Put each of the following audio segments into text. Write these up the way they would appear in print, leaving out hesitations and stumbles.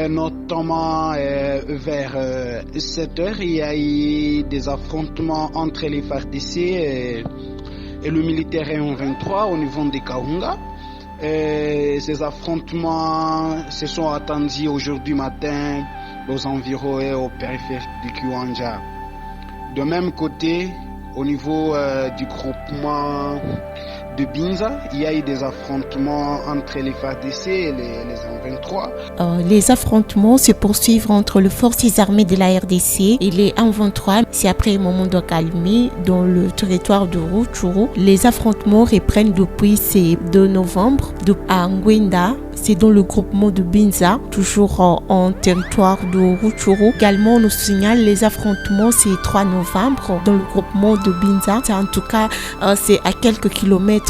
Notamment vers 7 heures, il y a eu des affrontements entre les FARDC et le militaire 123 au niveau de Kaunga. Ces affrontements se sont attendus aujourd'hui matin aux environs et aux périphériques du Kiwanja. De même côté, au niveau du groupement de Binza, il y a eu des affrontements entre les FARDC et les M23. Les affrontements se poursuivent entre les forces armées de la RDC et les M23. C'est après un moment de calme dans le territoire de Rutshuru. Les affrontements reprennent depuis ce 2 novembre à Ngwenda. C'est dans le groupement de Binza, toujours en territoire de Rutshuru. Également, on nous signale les affrontements c'est 3 novembre dans le groupement de Binza. En tout cas, c'est à quelques kilomètres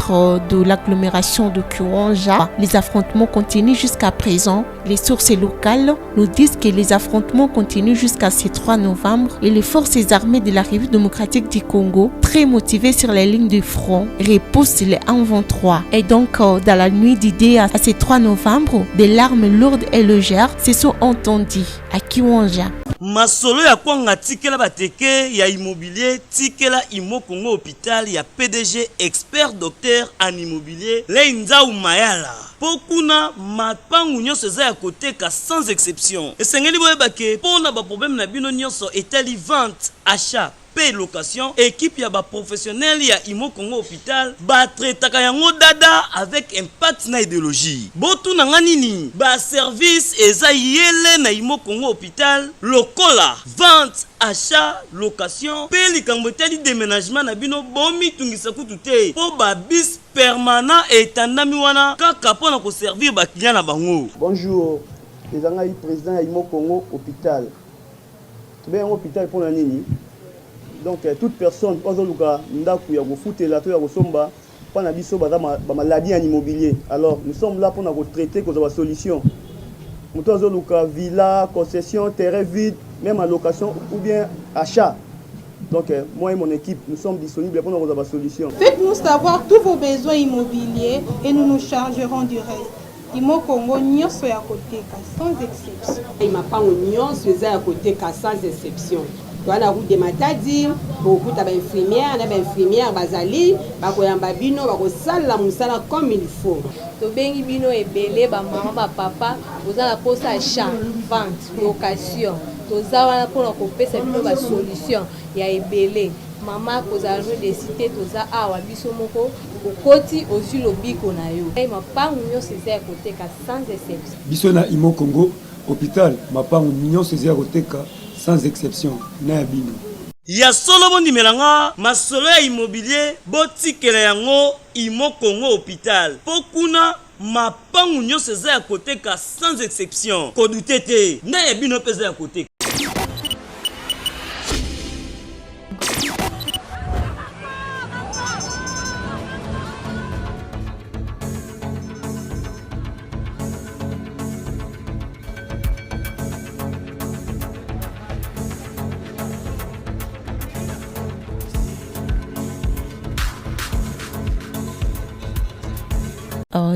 de l'agglomération de Kiwanja. Les affrontements continuent jusqu'à présent. Les sources locales nous disent que les affrontements continuent jusqu'à ce 3 novembre et les forces armées de la République démocratique du Congo, très motivées sur les lignes de front, repoussent les M23. Et donc, dans la nuit d'idée à ce 3 novembre, des larmes lourdes et légères se sont entendues à Kiwanja. Masolo ya kwanga tikela bateke ya immobilier tikela Imo Congo hôpital ya PDG expert docteur en immobilier Leinza Umayala. Pokuna mapangu nyonso eza ya koteka sans exception. Esengeli boyeba ke pona ba problème na bino nyonso etali vente, achat, paie location, équipe ya ba professionnel ya Imo Congo hôpital ba traitaka yango dada avec impact na idéologie. Botu na nganini ba service eza yele na Imo Congo hôpital lokola vente, achat, location, paie likambo etali déménagement na bino bomi tungisa kutu te po ba bis permanent etandami wana kaka pona ko servir ba client na bango. Bonjour, les angai président ya Imo Congo hôpital. Tube yango hôpital pona nini? Donc toute personne ozoluka ndaku ya kofutela to ya kosomba pana biso baza ba maladie en immobilier. Alors nous sommes là pour nous traiter cause de solution. Nous ozoluka villa, concession, terrain vide, même en location ou bien achat. Donc moi et mon équipe nous sommes disponibles pour nous avoir solution. Faites-nous savoir tous vos besoins immobiliers et nous nous chargerons du reste. Imo Congo nyonso ya koteka sans exception. Mapango nyonso eza ya koteka sans exception. Dans la route de Matadi, beaucoup d'infirmières, d'infirmières, bazali, bakoyamba bino, bakosala musala comme il faut. Tobengi bino ebele ba maman ba papa, ozala posa achat, vente, location. Toza pour kopesa bino ba solution ya ebele. Mama kozala de cité toza awa biso moko okoti ozu lobiko na yo. Mapango nyonso eza koteka sans exception. Biso na Imo Congo hôpital, mapango nyonso eza koteka sans exception na bino. Ya solo bondi melanga masolo ya immobilier botikela yango Imo Congo hôpital. Pokuna mapangu nyonso eza ya koteka sans exception. Kodutete na ya bino peza ya koteka.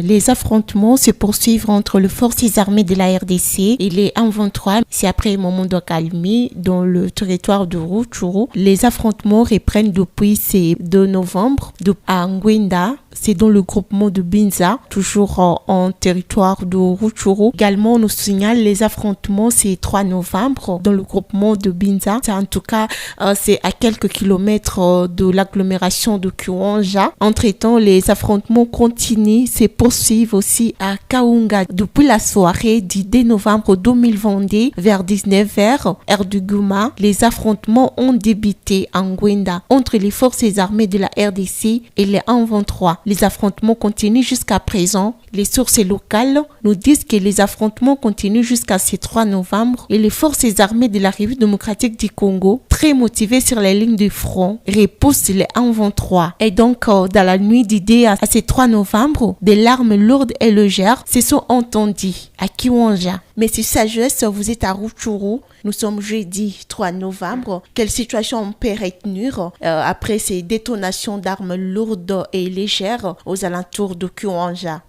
Les affrontements se poursuivent entre les forces armées de la RDC et les M23. C'est après un moment de calme dans le territoire de Rutshuru. Les affrontements reprennent depuis ce 2 novembre à Ngwenda. C'est dans le groupement de Binza, toujours en territoire de Rutshuru. Également, on nous signale les affrontements c'est 3 novembre dans le groupement de Binza. En tout cas, c'est à quelques kilomètres de l'agglomération de Kiwanja. Entre-temps, les affrontements continuent, se poursuivent aussi à Kaunga. Depuis la soirée du 2 novembre 2022, vers 19h, heure du Guma, les affrontements ont débuté en Ngwenda entre les forces armées de la RDC et les M23. Les affrontements continuent jusqu'à présent. Les sources locales nous disent que les affrontements continuent jusqu'à ce 3 novembre et les forces armées de la République démocratique du Congo, très motivées sur les lignes de front, repoussent les M23. Et donc, dans la nuit d'idée à ce 3 novembre, des larmes lourdes et légères se sont entendues à Kiwanja. Mais si sagesse, vous êtes à Rutshuru. Nous sommes jeudi 3 novembre. Quelle situation on peut retenir après ces détonations d'armes lourdes et légères aux alentours de Kiwanja?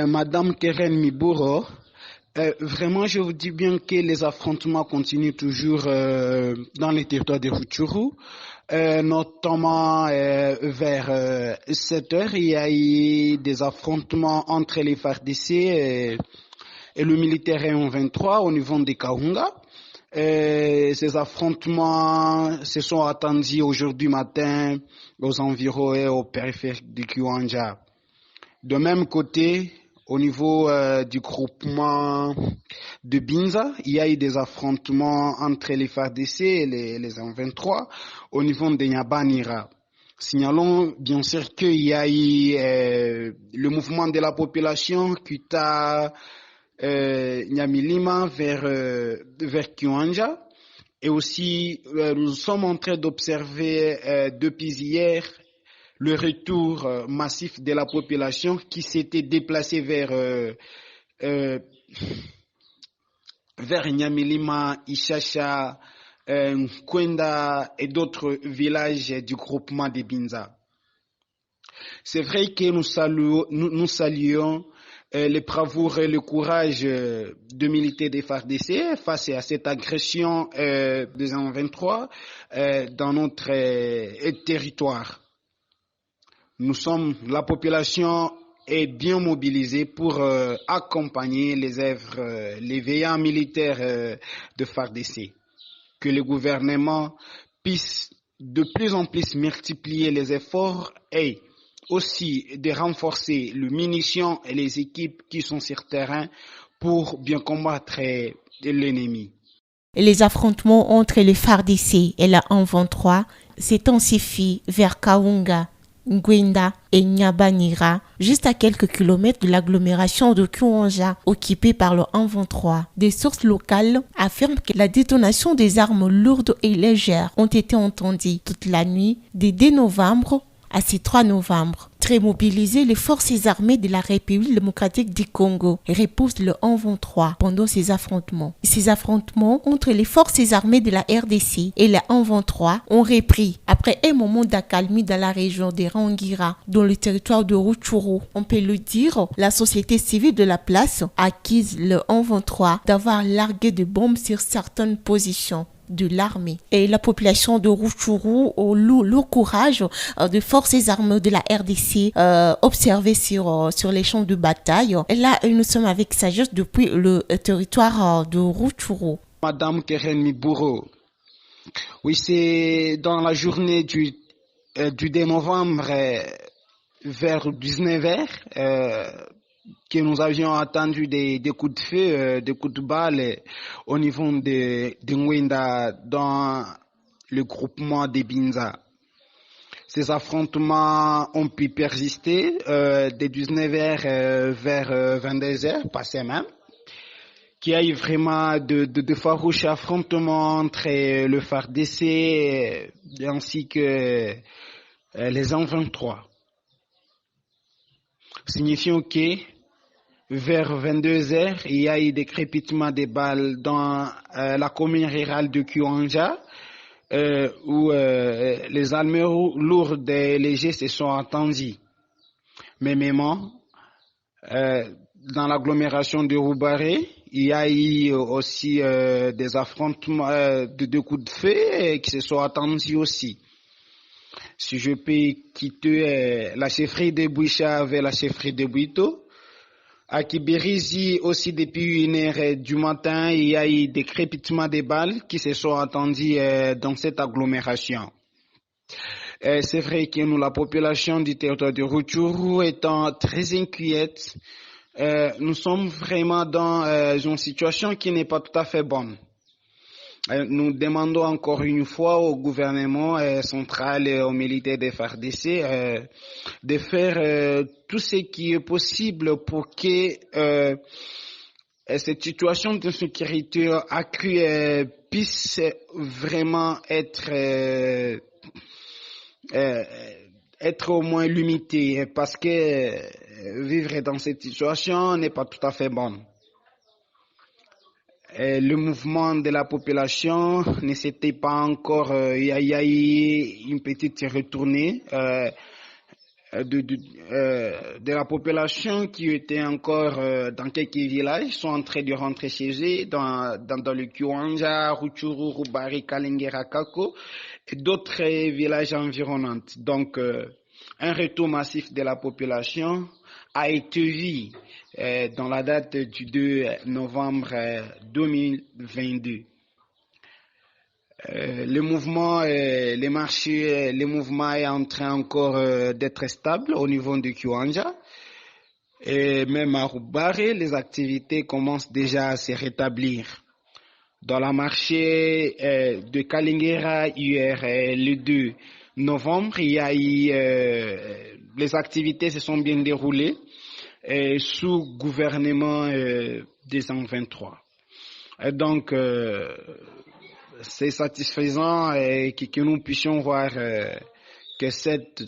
Madame Keren Miburo, Vraiment, je vous dis bien que les affrontements continuent toujours dans les territoires de Rutshuru. Notamment vers 7 heures, il y a eu des affrontements entre les FARDC et le militaire M23 au niveau de Kahunga. Ces affrontements se sont attendus aujourd'hui matin aux environs et au périphérique de Kiwanja. De même côté, au niveau du groupement de Binza, il y a eu des affrontements entre les FARDC et les M23 au niveau de Nyabanira. Signalons bien sûr qu'il y a eu le mouvement de la population Kuta Nyamilima vers Kiwanja. Et aussi, nous sommes en train d'observer depuis hier le retour massif de la population qui s'était déplacée vers Nyamilima, Ishasha, Nkwenda et d'autres villages du groupement de Binza. C'est vrai que nous saluons les bravoures et le courage de militaires des FARDC face à cette agression des M23 dans notre territoire. La population est bien mobilisée pour accompagner les œuvres, les veillants militaires de FARDC. Que le gouvernement puisse de plus en plus multiplier les efforts et aussi de renforcer les munitions et les équipes qui sont sur terrain pour bien combattre l'ennemi. Les affrontements entre les FARDC et la M23 s'intensifient vers Kahunga, Nkwenda et Nyabanira, juste à quelques kilomètres de l'agglomération de Kiwanja, occupée par le M23. Des sources locales affirment que la détonation des armes lourdes et légères ont été entendues toute la nuit du 2 novembre à ce 3 novembre. Très mobilisés, les forces armées de la République démocratique du Congo repoussent le M23 pendant ces affrontements. Ces affrontements entre les forces armées de la RDC et le M23 ont repris après un moment d'accalmie dans la région de Rangira, dans le territoire de Rutshuru. On peut le dire, la société civile de la place accuse le M23 d'avoir largué des bombes sur certaines positions de l'armée. Et la population de Rutshuru loue le courage des forces armées de la RDC observées sur les champs de bataille. Et là, nous sommes avec sagesse depuis le territoire de Rutshuru. Madame Keren Miburo, oui, c'est dans la journée du 2 novembre vers 19h que nous avions entendu des coups de feu, des coups de balle au niveau de Nkwenda dans le groupement de Binza. Ces affrontements ont pu persister de 19h vers 22h, passé même, qu'il y a eu vraiment de farouches affrontements entre le FARDC ainsi que les M23. Signifiant que vers 22h, il y a eu des crépitements de balles dans la commune rurale de Kiwanja, où les armes lourdes et légers se sont entendus. Mêmement, dans l'agglomération de Roubaré, il y a eu aussi des affrontements de coups de feu qui se sont entendus aussi. Si je peux quitter la chefferie de Bouicha vers la chefferie de Bouito, à Kibirizi aussi depuis 1h du matin, il y a eu des crépitements de balles qui se sont entendus dans cette agglomération. C'est vrai que nous, la population du territoire de Rutshuru, étant très inquiète, nous sommes vraiment dans une situation qui n'est pas tout à fait bonne. Nous demandons encore une fois au gouvernement central et aux militaires des FARDC de faire tout ce qui est possible pour que cette situation de sécurité accrue puisse vraiment être au moins limitée, parce que vivre dans cette situation n'est pas tout à fait bon. Le mouvement de la population ne s'était pas encore, il y a eu une petite retournée de la population qui était encore dans quelques villages sont en train de rentrer chez eux dans le Kiwanja, Rutshuru, Rubari, Kalengera, Kako et d'autres villages environnants. Donc, un retour massif de la population a été vu dans la date du 2 novembre 2022. Le mouvement est en train encore d'être stable au niveau de Kiwanja. Et même à Rubare, les activités commencent déjà à se rétablir. Dans la marché de Kalengera, hier, le 2 novembre, il y a eu, les activités se sont bien déroulées sous gouvernement des 23. Et donc, c'est satisfaisant que nous puissions voir que cette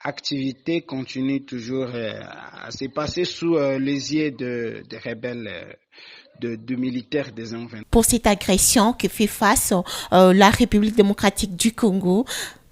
activité continue toujours à se passer sous les yeux des rebelles, de militaires des 23. Pour cette agression que fait face la République démocratique du Congo,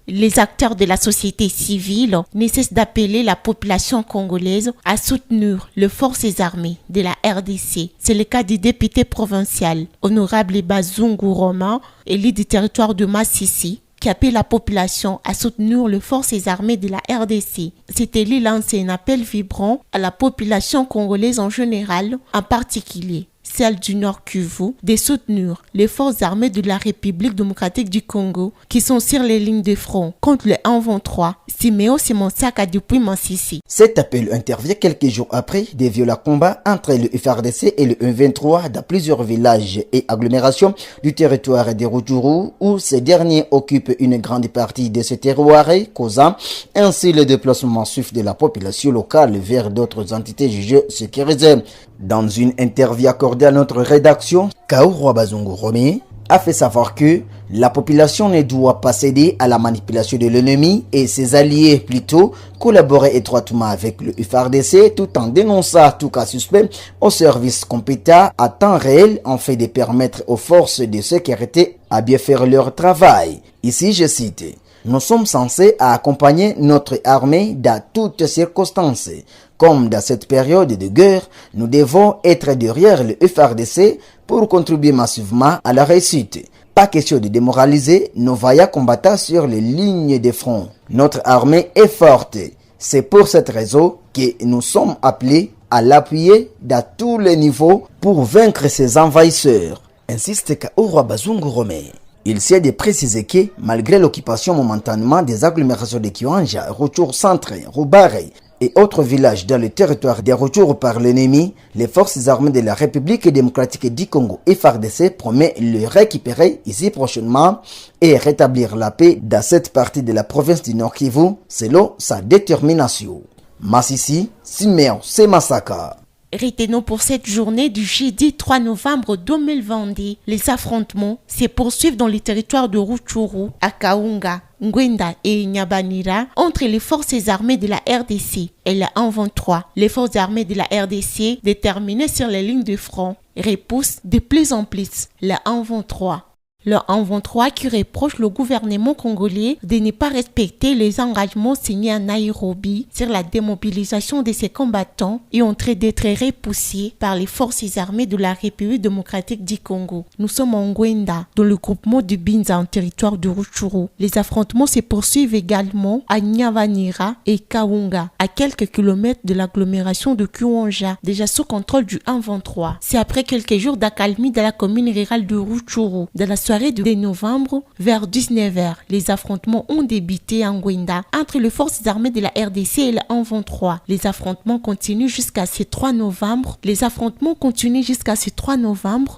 les acteurs de la société civile ne cessent d'appeler la population congolaise à soutenir les forces armées de la RDC. C'est le cas du député provincial, honorable Bazungu Romain, élu du territoire de Massissi, qui appelle la population à soutenir les forces armées de la RDC. Cet élu lance un appel vibrant à la population congolaise en général, en particulier celle du Nord Kivu, de soutenir les forces armées de la République démocratique du Congo qui sont sur les lignes de front contre le 123. Siméo Simonsaka depuis Massissi. Cet appel intervient quelques jours après des violents combats entre le FARDC et le 123 dans plusieurs villages et agglomérations du territoire de Rutshuru où ces derniers occupent une grande partie de ce terroir, causant ainsi le déplacement massif de la population locale vers d'autres entités jugées sécurisées. Dans une interview accordée à notre rédaction, Kaourwa Bazungu Romain a fait savoir que la population ne doit pas céder à la manipulation de l'ennemi et ses alliés, plutôt collaborer étroitement avec le FARDC tout en dénonçant tout cas suspect aux services compétents à temps réel en fait de permettre aux forces de sécurité à bien faire leur travail. Ici, je cite: nous sommes censés accompagner notre armée dans toutes circonstances. Comme dans cette période de guerre, nous devons être derrière le FARDC pour contribuer massivement à la réussite. Pas question de démoraliser nos vaillants combattants sur les lignes de front. Notre armée est forte. C'est pour cette raison que nous sommes appelés à l'appuyer dans tous les niveaux pour vaincre ces envahisseurs. Insiste Kaourwa Bazungu Romain. Il s'est de préciser que, malgré l'occupation momentanément des agglomérations de Kiwanja, Rutshuru Centre, Rubare et autres villages dans le territoire de Rutshuru par l'ennemi, les forces armées de la République démocratique du Congo et FARDC promettent le récupérer ici prochainement et rétablir la paix dans cette partie de la province du Nord Kivu selon sa détermination. Massissi, Siméon Semasaka. Retenons pour cette journée du jeudi 3 novembre 2022, les affrontements se poursuivent dans les territoires de Rutshuru, à Kaunga, Ngwenda et Nyabanira entre les forces armées de la RDC et la 123. Les forces armées de la RDC, déterminées sur les lignes de front, repoussent de plus en plus la 123. Le 123 qui reproche le gouvernement congolais de ne pas respecter les engagements signés à Nairobi sur la démobilisation de ses combattants et en train d'être repoussés par les forces armées de la République démocratique du Congo. Nous sommes en Ngwenda, dans le groupement de Binza en territoire de Rutshuru. Les affrontements se poursuivent également à Nyavanira et Kaunga, à quelques kilomètres de l'agglomération de Kiwanja, déjà sous contrôle du 123. C'est après quelques jours d'accalmie dans la commune rurale de Rutshuru. Dans la soirée de novembre, vers 19h, les affrontements ont débuté en Ngwenda entre les forces armées de la RDC et la 123. Les affrontements continuent jusqu'à ce 3 novembre.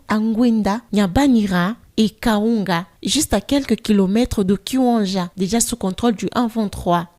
À Ngwenda, Nyabanira et Kaunga, juste à quelques kilomètres de Kiwanja, déjà sous contrôle du 123.